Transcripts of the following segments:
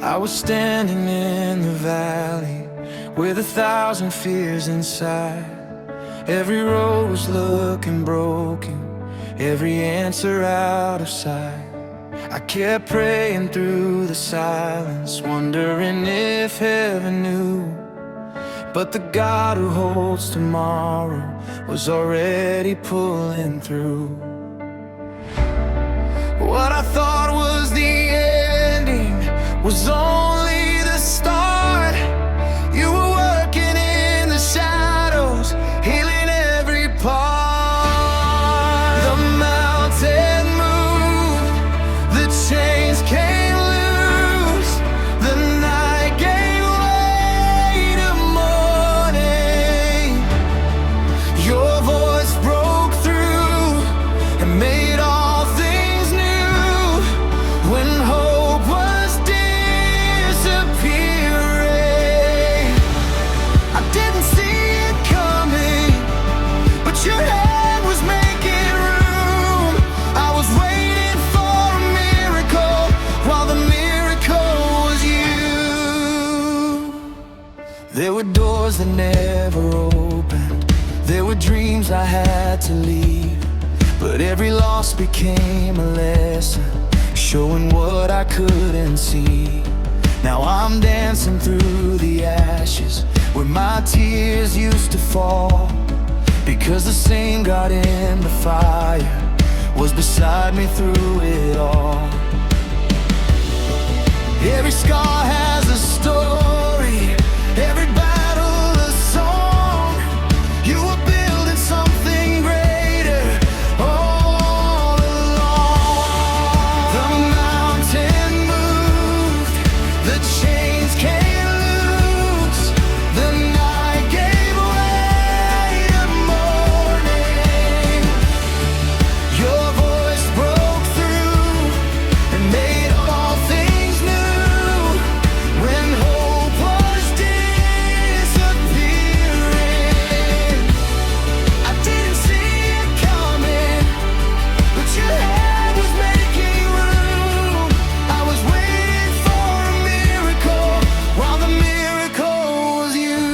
I was standing in the valley with 1,000 fears inside. Every road was looking broken, every answer out of sight. I kept praying through the silence, wondering if heaven knew. But the God who holds tomorrow was already pulling through. What I thought was the ending was only the start. You were working in the shadows, healing every part. The mountain moved, the chains came loose, the night gave way to morning. Your voice broke through and made all things new. When hope was disappearing, I didn't see it coming, but your hand was making room. I was waiting for a miracle, while the miracle was you. There were doors that never opened, there were dreams I had to leave, but every loss became a lesson, showing what I couldn't see. Now I'm dancing through the ashes where my tears used to fall, because the same God in the fire was beside me through it all. Every scar has a story, every battle a song. You were building something greater all along. The mountain moved, the chains came loose, the night gave way to morning. Your voice broke through and made all things new. When hope was disappearing, I didn't see it coming, but your hand was making room. I was waiting for a miracle, while the miracle was you.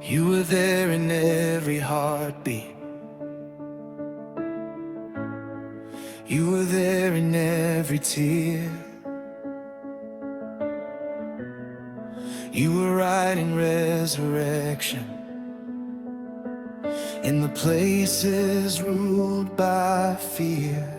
You were there in every heartbeat. You were there in every tear. You were writing resurrection in the places ruled by fear.